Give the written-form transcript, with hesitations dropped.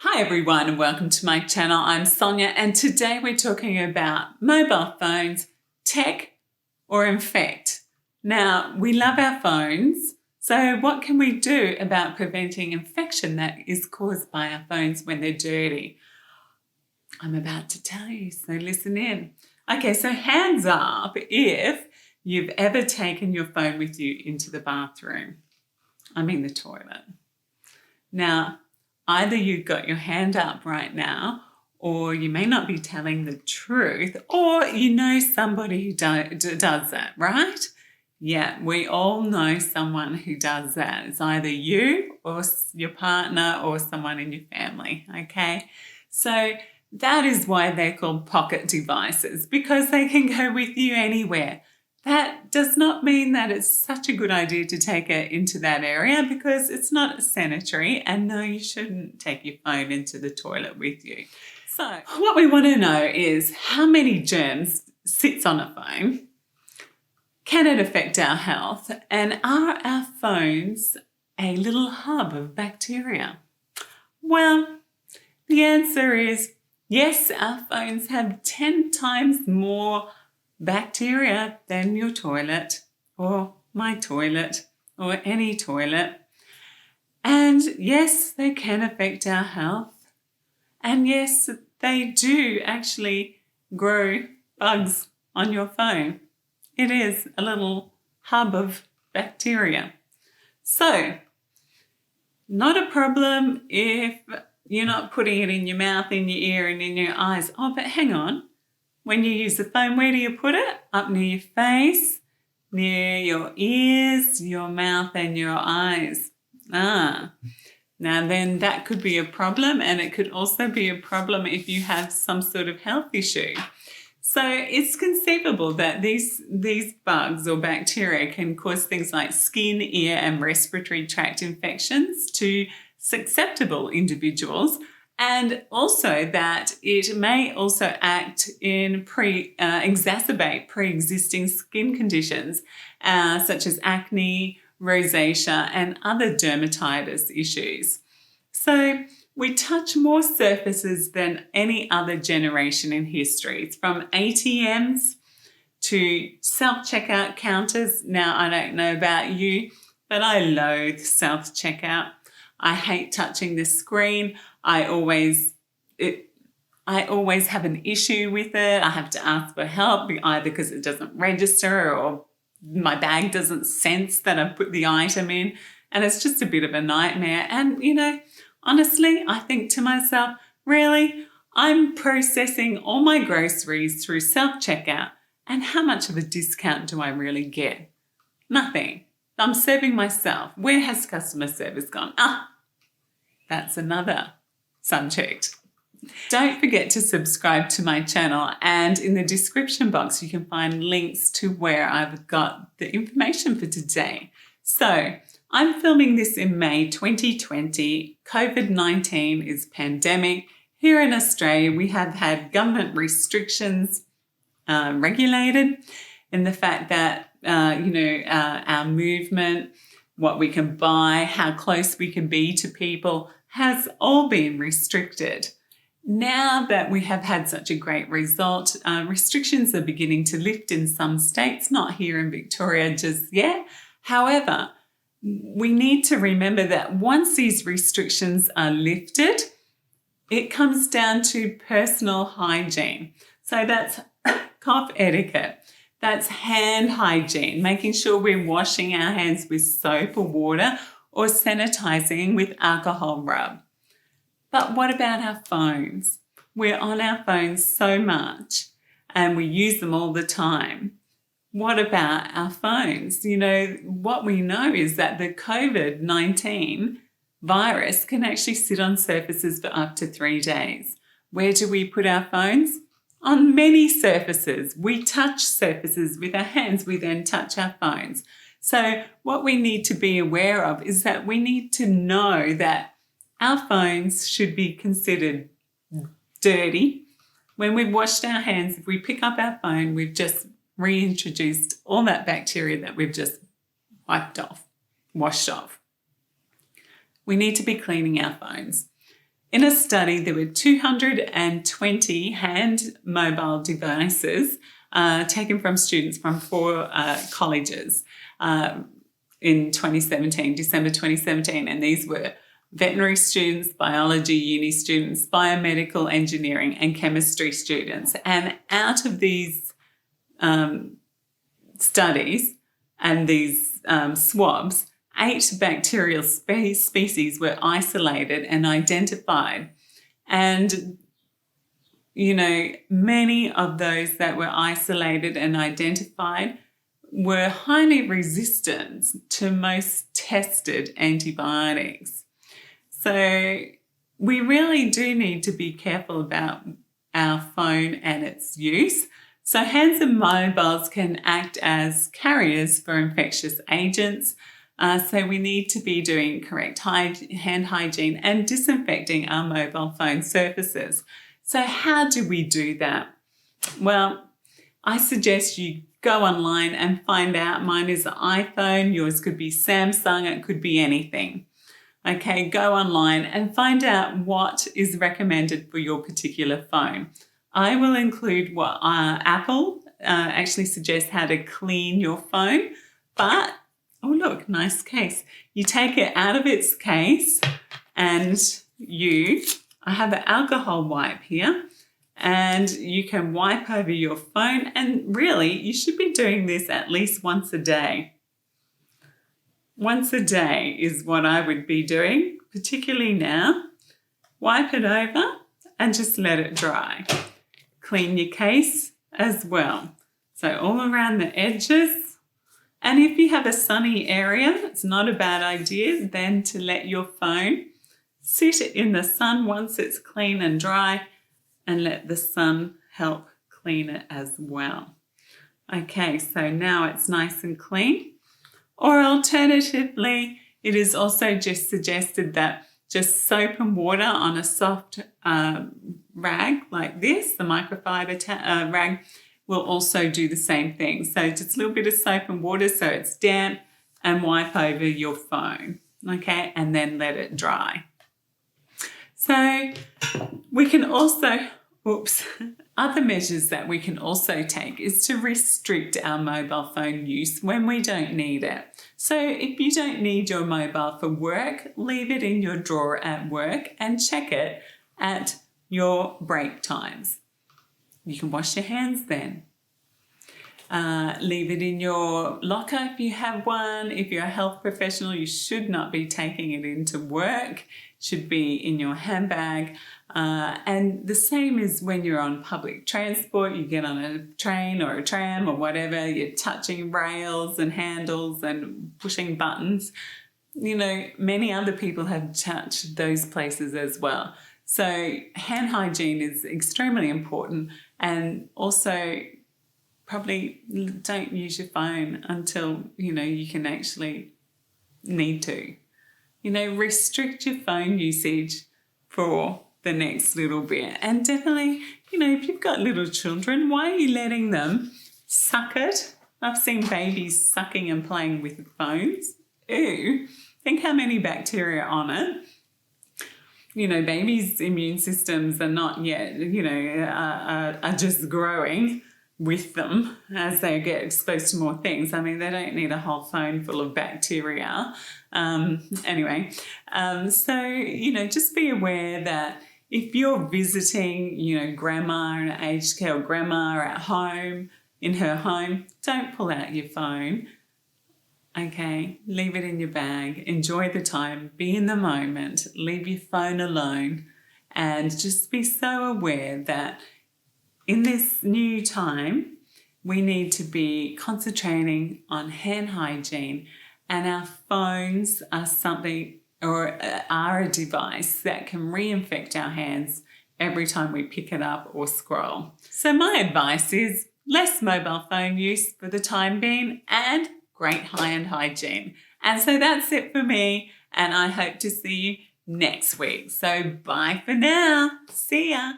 Hi everyone and welcome to my channel. I'm Sonia and today we're talking about mobile phones, tech or infect. Now we love our phones, so what can we do about preventing infection that is caused by our phones when they're dirty? I'm about to tell you, so listen in. Okay, so hands up if you've ever taken your phone with you into the bathroom. I mean the toilet. Now, either you've got your hand up right now, or you may not be telling the truth, or you know somebody who does that, right? Yeah, we all know someone who does that. It's either you or your partner or someone in your family, okay? So that is why they're called pocket devices, because they can go with you anywhere. That does not mean that it's such a good idea to take it into that area because it's not sanitary, and no, you shouldn't take your phone into the toilet with you. So what we want to know is how many germs sits on a phone, can it affect our health, and are our phones a little hub of bacteria? Well, the answer is yes, our phones have 10 times more bacteria than your toilet or my toilet or any toilet. And yes, they can affect our health. And yes, they do actually grow bugs on your phone. It is a little hub of bacteria. So, not a problem if you're not putting it in your mouth, in your ear and in your eyes. Oh, but hang on. When you use the phone, where do you put it? Up near your face, near your ears, your mouth and your eyes. Now then that could be a problem, and it could also be a problem if you have some sort of health issue. So it's conceivable that these bugs or bacteria can cause things like skin, ear and respiratory tract infections to susceptible individuals, and also that it may also act in exacerbate pre-existing skin conditions such as acne, rosacea and other dermatitis issues. So we touch more surfaces than any other generation in history. It's from ATMs to self-checkout counters. Now, I don't know about you, but I loathe self-checkout. I hate touching the screen. I always have an issue with it. I have to ask for help either because it doesn't register or my bag doesn't sense that I've put the item in, and it's just a bit of a nightmare. And, honestly, I think to myself, really, I'm processing all my groceries through self-checkout, and how much of a discount do I really get? Nothing. I'm serving myself. Where has customer service gone? That's another subject. Don't forget to subscribe to my channel, and in the description box you can find links to where I've got the information for today. So I'm filming this in May 2020. COVID-19 is pandemic. Here in Australia we have had government restrictions regulated in the fact that our movement, what we can buy, how close we can be to people has all been restricted. Now that we have had such a great result, restrictions are beginning to lift in some states, not here in Victoria just yet. However, we need to remember that once these restrictions are lifted, it comes down to personal hygiene. So that's cough etiquette. That's hand hygiene, making sure we're washing our hands with soap or water or sanitizing with alcohol rub. But what about our phones? We're on our phones so much and we use them all the time. What about our phones? What we know is that the COVID-19 virus can actually sit on surfaces for up to 3 days. Where do we put our phones? On many surfaces. We touch surfaces with our hands. We then touch our phones. So what we need to be aware of is that we need to know that our phones should be considered dirty. When we've washed our hands, if we pick up our phone, we've just reintroduced all that bacteria that we've just washed off. We need to be cleaning our phones. In a study, there were 220 hand mobile devices taken from students from 4 colleges in 2017, December 2017, and these were veterinary students, biology uni students, biomedical engineering and chemistry students. And out of these studies and these swabs, 8 bacterial species were isolated and identified. And, you know, many of those that were isolated and identified were highly resistant to most tested antibiotics. So we really do need to be careful about our phone and its use. So hands and mobiles can act as carriers for infectious agents. So we need to be doing correct hand hygiene and disinfecting our mobile phone surfaces. So how do we do that? Well, I suggest you go online and find out. Mine is an iPhone, yours could be Samsung, it could be anything. Okay, go online and find out what is recommended for your particular phone. I will include what Apple actually suggests how to clean your phone, but oh look, nice case. You take it out of its case and I have an alcohol wipe here, and you can wipe over your phone, and really you should be doing this at least once a day. Once a day is what I would be doing, particularly now. Wipe it over and just let it dry. Clean your case as well. So all around the edges. And if you have a sunny area, it's not a bad idea then to let your phone sit in the sun once it's clean and dry, and let the sun help clean it as well. Okay, so now it's nice and clean. Or alternatively, it is also just suggested that just soap and water on a soft rag like this, the microfiber rag, will also do the same thing. So just a little bit of soap and water so it's damp, and wipe over your phone, okay, and then let it dry. So we can also, other measures that we can also take is to restrict our mobile phone use when we don't need it. So if you don't need your mobile for work, leave it in your drawer at work and check it at your break times. You can wash your hands then. Leave it in your locker if you have one. If you're a health professional, you should not be taking it into work. It should be in your handbag. And the same is when you're on public transport, you get on a train or a tram or whatever, you're touching rails and handles and pushing buttons. You know, many other people have touched those places as well. So hand hygiene is extremely important, and also probably don't use your phone until, you know, you can actually need to. You know, restrict your phone usage for the next little bit. And definitely, you know, if you've got little children, why are you letting them suck it? I've seen babies sucking and playing with phones. Ew, think how many bacteria on it. You know, babies' immune systems are not yet, you know, are just growing with them as they get exposed to more things. I mean, they don't need a whole phone full of bacteria. Anyway, so, you know, just be aware that if you're visiting, you know, grandma in aged care, or grandma at home, in her home, don't pull out your phone. Okay, leave it in your bag, enjoy the time, be in the moment, leave your phone alone, and just be so aware that in this new time, we need to be concentrating on hand hygiene, and our phones are something, or are a device that can reinfect our hands every time we pick it up or scroll. So my advice is less mobile phone use for the time being, and great hand hygiene. And so that's it for me, and I hope to see you next week. So bye for now. See ya.